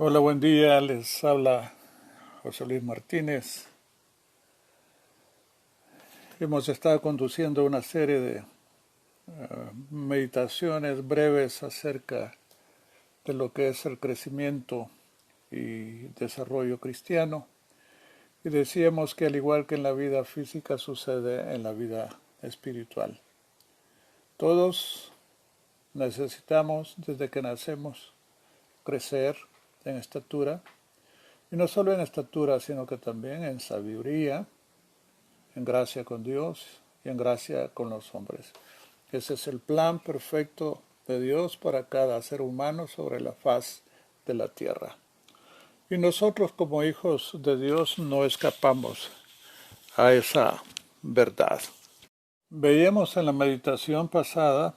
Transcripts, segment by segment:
Hola, buen día. Les habla José Luis Martínez. Hemos estado conduciendo una serie de meditaciones breves acerca de lo que es el crecimiento y desarrollo cristiano. Y decíamos que al igual que en la vida física sucede en la vida espiritual. Todos necesitamos, desde que nacemos, crecer en estatura. Y no solo en estatura, sino que también en sabiduría, en gracia con Dios y en gracia con los hombres. Ese es el plan perfecto de Dios para cada ser humano sobre la faz de la tierra. Y nosotros como hijos de Dios no escapamos a esa verdad. Veíamos en la meditación pasada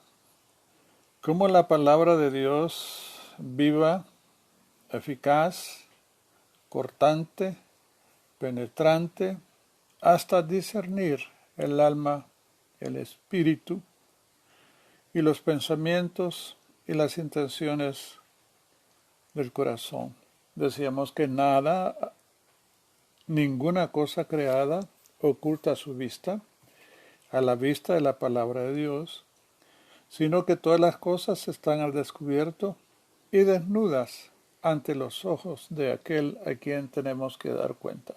cómo la palabra de Dios viva, eficaz, cortante, penetrante, hasta discernir el alma, el espíritu y los pensamientos y las intenciones del corazón. Decíamos que nada, ninguna cosa creada oculta a su vista, a la vista de la palabra de Dios, sino que todas las cosas están al descubierto y desnudas ante los ojos de aquel a quien tenemos que dar cuenta.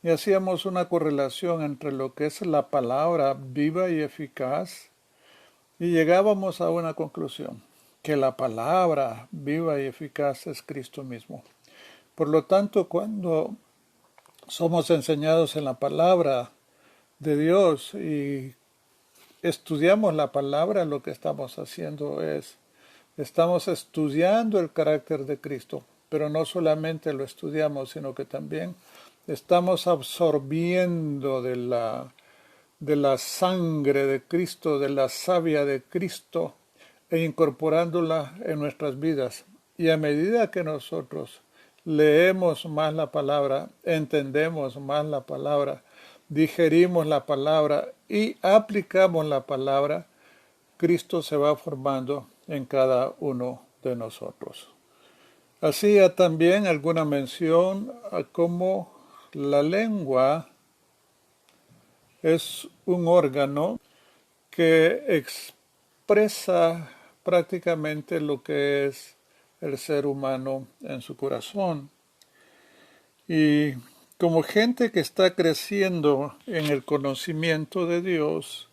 Y hacíamos una correlación entre lo que es la palabra viva y eficaz y llegábamos a una conclusión, que la palabra viva y eficaz es Cristo mismo. Por lo tanto, cuando somos enseñados en la palabra de Dios y estudiamos la palabra, lo que estamos haciendo estamos estudiando el carácter de Cristo, pero no solamente lo estudiamos, sino que también estamos absorbiendo de la sangre de Cristo, de la savia de Cristo, e incorporándola en nuestras vidas. Y a medida que nosotros leemos más la palabra, entendemos más la palabra, digerimos la palabra y aplicamos la palabra, Cristo se va formando en cada uno de nosotros. Hacía también alguna mención a cómo la lengua es un órgano que expresa prácticamente lo que es el ser humano en su corazón. Y como gente que está creciendo en el conocimiento de Dios,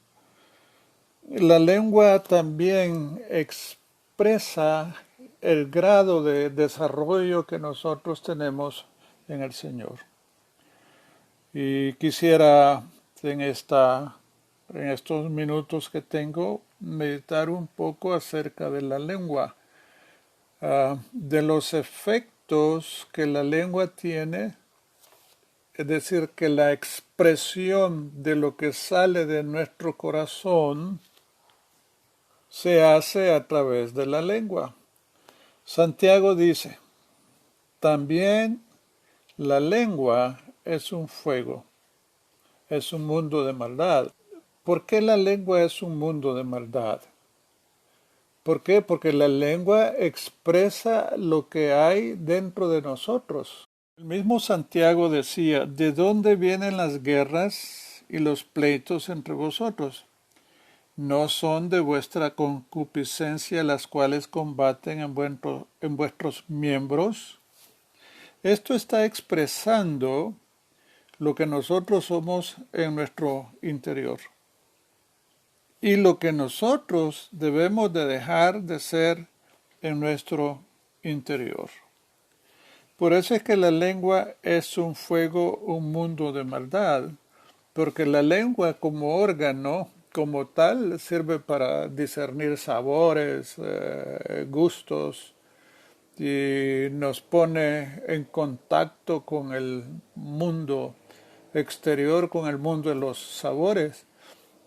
la lengua también expresa el grado de desarrollo que nosotros tenemos en el Señor. Y quisiera en estos minutos que tengo meditar un poco acerca de la lengua, de los efectos que la lengua tiene, es decir, que la expresión de lo que sale de nuestro corazón se hace a través de la lengua. Santiago dice, también la lengua es un fuego, es un mundo de maldad. ¿Por qué la lengua es un mundo de maldad? ¿Por qué? Porque la lengua expresa lo que hay dentro de nosotros. El mismo Santiago decía, ¿de dónde vienen las guerras y los pleitos entre vosotros? ¿No son de vuestra concupiscencia las cuales combaten en vuestros miembros? Esto está expresando lo que nosotros somos en nuestro interior y lo que nosotros debemos de dejar de ser en nuestro interior. Por eso es que la lengua es un fuego, un mundo de maldad, porque la lengua como órgano, como tal, sirve para discernir sabores, gustos, y nos pone en contacto con el mundo exterior, con el mundo de los sabores.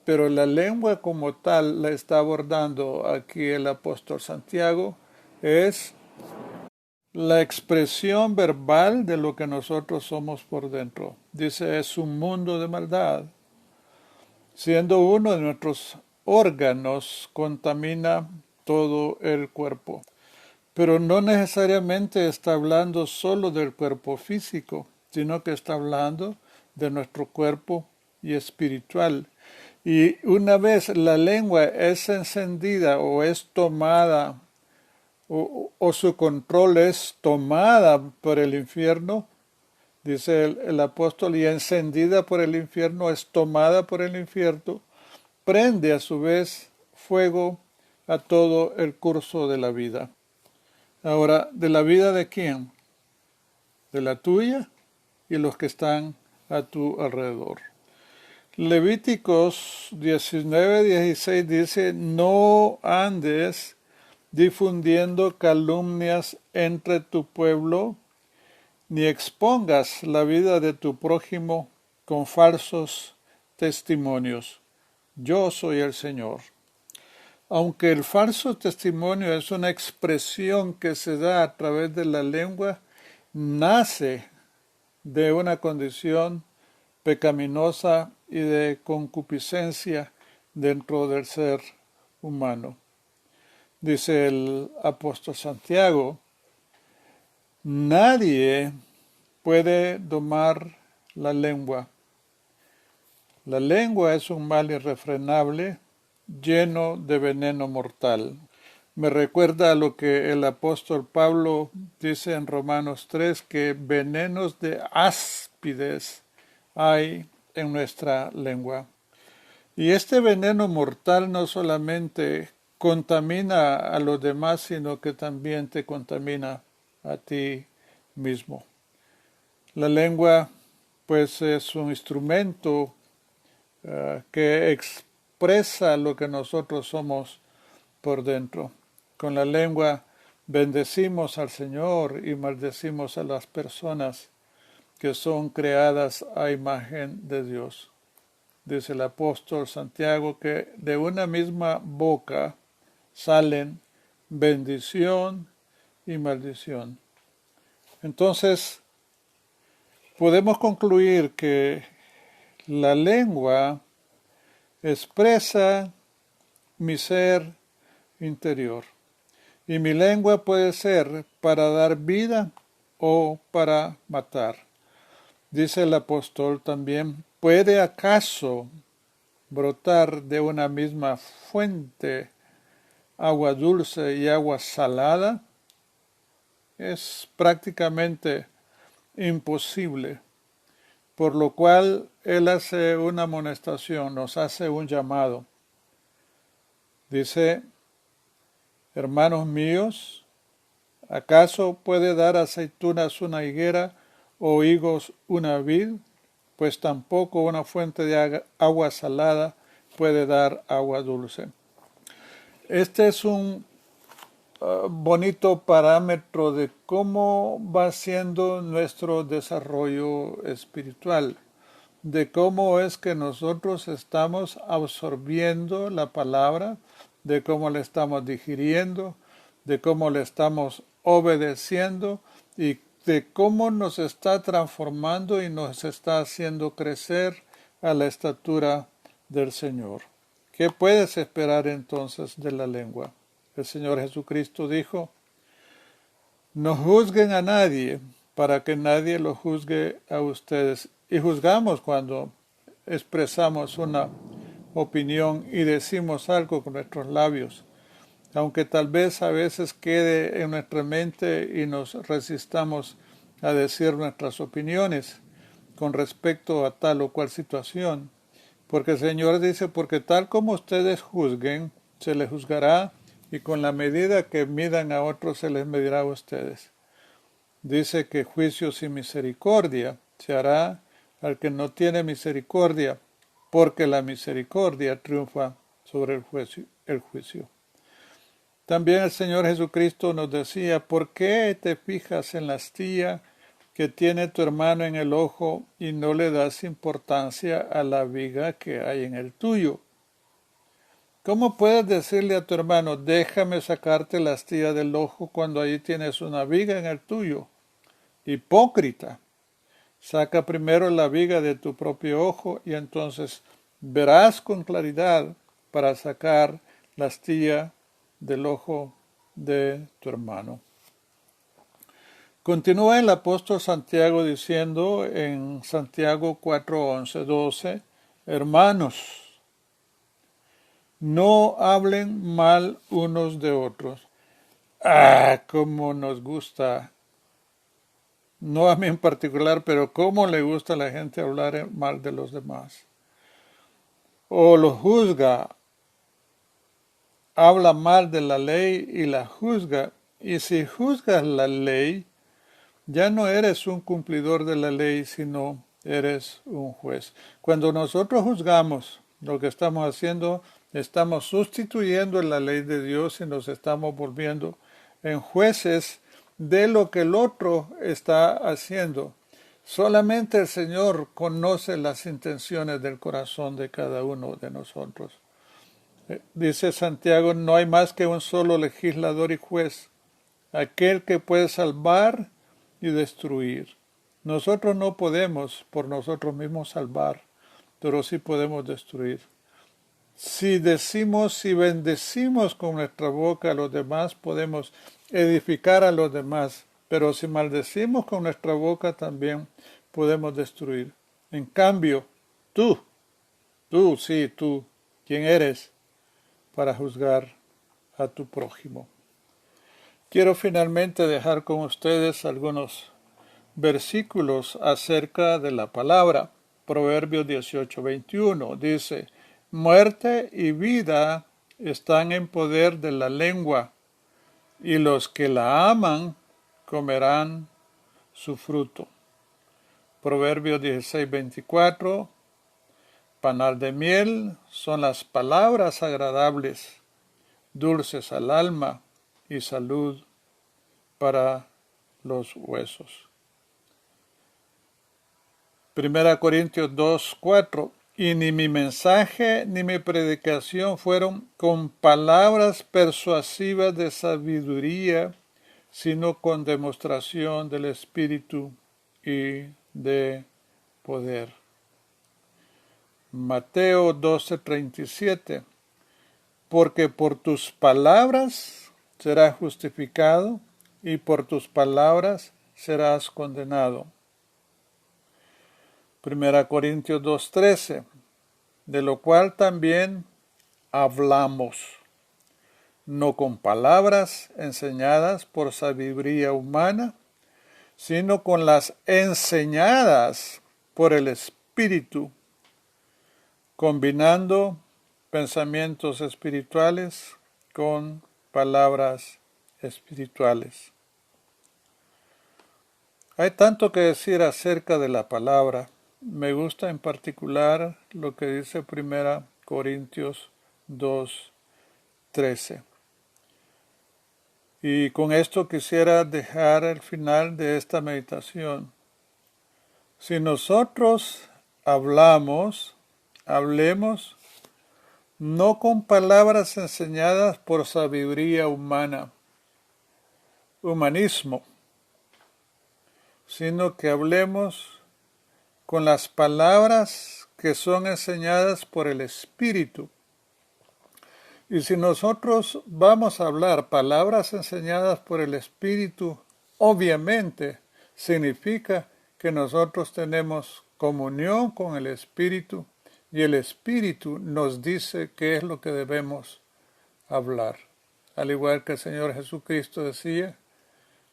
Pero la lengua como tal, la está abordando aquí el apóstol Santiago, es la expresión verbal de lo que nosotros somos por dentro. Dice, es un mundo de maldad. Siendo uno de nuestros órganos, contamina todo el cuerpo. pero no necesariamente está hablando solo del cuerpo físico, sino que está hablando de nuestro cuerpo y espiritual. Y una vez la lengua es encendida o es tomada o su control es tomada por el infierno, dice el apóstol, y encendida por el infierno, es tomada por el infierno, prende a su vez fuego a todo el curso de la vida. Ahora, ¿de la vida de quién? De la tuya y los que están a tu alrededor. Levíticos 19:16 dice, no andes difundiendo calumnias entre tu pueblo, ni expongas la vida de tu prójimo con falsos testimonios. Yo soy el Señor. Aunque el falso testimonio es una expresión que se da a través de la lengua, nace de una condición pecaminosa y de concupiscencia dentro del ser humano. Dice el apóstol Santiago, nadie puede domar la lengua. La lengua es un mal irrefrenable, lleno de veneno mortal. Me recuerda a lo que el apóstol Pablo dice en Romanos 3, que venenos de áspides hay en nuestra lengua. Y este veneno mortal no solamente contamina a los demás, sino que también te contamina a ti mismo. La lengua, pues, es un instrumento que expresa lo que nosotros somos por dentro. Con la lengua bendecimos al Señor y maldecimos a las personas que son creadas a imagen de Dios. Dice el apóstol Santiago que de una misma boca salen bendición y maldición. Entonces, podemos concluir que la lengua expresa mi ser interior. Y mi lengua puede ser para dar vida o para matar. Dice el apóstol también, ¿puede acaso brotar de una misma fuente agua dulce y agua salada? Es prácticamente imposible, por lo cual él hace una amonestación, nos hace un llamado. Dice, hermanos míos, ¿acaso puede dar aceitunas una higuera o higos una vid? Pues tampoco una fuente de agua salada puede dar agua dulce. Este es un bonito parámetro de cómo va siendo nuestro desarrollo espiritual, de cómo es que nosotros estamos absorbiendo la palabra, de cómo la estamos digiriendo, de cómo la estamos obedeciendo y de cómo nos está transformando y nos está haciendo crecer a la estatura del Señor. ¿Qué puedes esperar entonces de la lengua? El Señor Jesucristo dijo, no juzguen a nadie para que nadie lo juzgue a ustedes. Y juzgamos cuando expresamos una opinión y decimos algo con nuestros labios, aunque tal vez a veces quede en nuestra mente y nos resistamos a decir nuestras opiniones con respecto a tal o cual situación. Porque el Señor dice, porque tal como ustedes juzguen, se les juzgará, y con la medida que midan a otros se les medirá a ustedes. Dice que juicio sin misericordia se hará al que no tiene misericordia, porque la misericordia triunfa sobre el juicio. También el Señor Jesucristo nos decía, ¿por qué te fijas en la astilla que tiene tu hermano en el ojo y no le das importancia a la viga que hay en el tuyo? ¿Cómo puedes decirle a tu hermano, déjame sacarte la astilla del ojo cuando allí tienes una viga en el tuyo? Hipócrita, saca primero la viga de tu propio ojo y entonces verás con claridad para sacar la astilla del ojo de tu hermano. Continúa el apóstol Santiago diciendo en Santiago 4:11-12, hermanos, no hablen mal unos de otros. Cómo nos gusta, no a mí en particular, pero cómo le gusta a la gente hablar mal de los demás. O lo juzga, habla mal de la ley y la juzga. Y si juzgas la ley, ya no eres un cumplidor de la ley, sino eres un juez. Cuando nosotros juzgamos, lo que estamos haciendo, estamos sustituyendo la ley de Dios y nos estamos volviendo en jueces de lo que el otro está haciendo. Solamente el Señor conoce las intenciones del corazón de cada uno de nosotros. Dice Santiago, no hay más que un solo legislador y juez, aquel que puede salvar y destruir. Nosotros no podemos por nosotros mismos salvar, pero sí podemos destruir. Si bendecimos con nuestra boca a los demás, podemos edificar a los demás, pero si maldecimos con nuestra boca también podemos destruir. En cambio, tú, ¿quién eres para juzgar a tu prójimo? Quiero finalmente dejar con ustedes algunos versículos acerca de la palabra. Proverbios 18:21 dice, muerte y vida están en poder de la lengua, y los que la aman comerán su fruto. Proverbios 16:24, panal de miel son las palabras agradables, dulces al alma y salud para los huesos. 1 Corintios 2:4, y ni mi mensaje ni mi predicación fueron con palabras persuasivas de sabiduría, sino con demostración del Espíritu y de poder. Mateo 12:37, porque por tus palabras serás justificado y por tus palabras serás condenado. 1 Corintios 2:13, de lo cual también hablamos, no con palabras enseñadas por sabiduría humana, sino con las enseñadas por el Espíritu, combinando pensamientos espirituales con palabras espirituales. Hay tanto que decir acerca de la palabra. Me gusta en particular lo que dice 1 Corintios 2:13. Y con esto quisiera dejar el final de esta meditación. Si nosotros hablemos no con palabras enseñadas por sabiduría humana, humanismo, sino que hablemos con las palabras que son enseñadas por el Espíritu. Y si nosotros vamos a hablar palabras enseñadas por el Espíritu, obviamente significa que nosotros tenemos comunión con el Espíritu y el Espíritu nos dice qué es lo que debemos hablar. Al igual que el Señor Jesucristo decía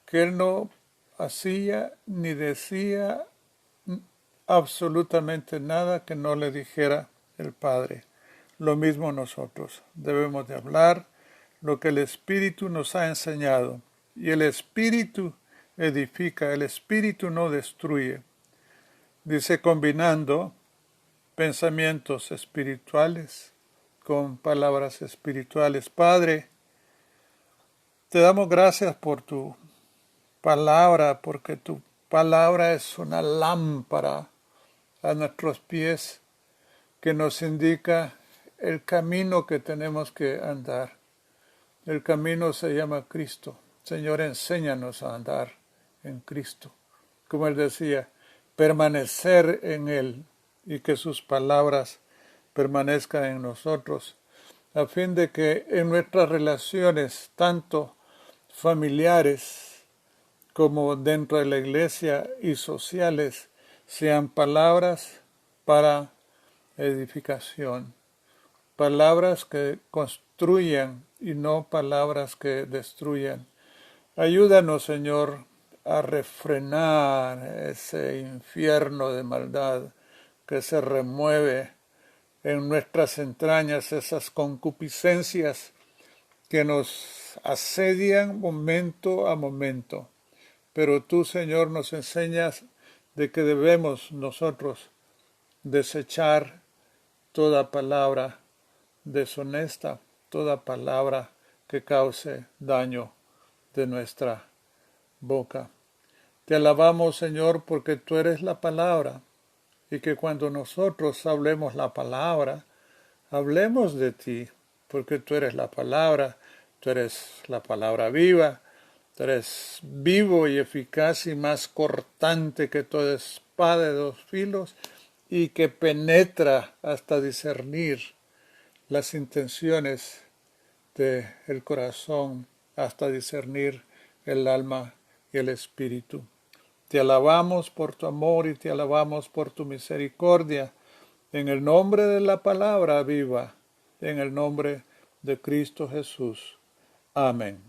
que Él no hacía ni decía absolutamente nada que no le dijera el Padre. Lo mismo nosotros. Debemos de hablar lo que el Espíritu nos ha enseñado. Y el Espíritu edifica, el Espíritu no destruye. Dice combinando pensamientos espirituales con palabras espirituales. Padre, te damos gracias por tu palabra, porque tu palabra es una lámpara a nuestros pies que nos indica el camino que tenemos que andar. El camino se llama Cristo. Señor, enséñanos a andar en Cristo. Como Él decía, permanecer en Él y que sus palabras permanezcan en nosotros, a fin de que en nuestras relaciones, tanto familiares como dentro de la iglesia y sociales, sean palabras para edificación, palabras que construyan y no palabras que destruyan. Ayúdanos, Señor, a refrenar ese infierno de maldad que se remueve en nuestras entrañas, esas concupiscencias que nos asedian momento a momento. Pero tú, Señor, nos enseñas de que debemos nosotros desechar toda palabra deshonesta, toda palabra que cause daño de nuestra boca. Te alabamos, Señor, porque tú eres la palabra, y que cuando nosotros hablemos la palabra, hablemos de ti, porque tú eres la palabra viva, tú eres vivo y eficaz y más cortante que toda espada de dos filos, y que penetra hasta discernir las intenciones del corazón, hasta discernir el alma y el espíritu. Te alabamos por tu amor y te alabamos por tu misericordia, en el nombre de la palabra viva, en el nombre de Cristo Jesús. Amén.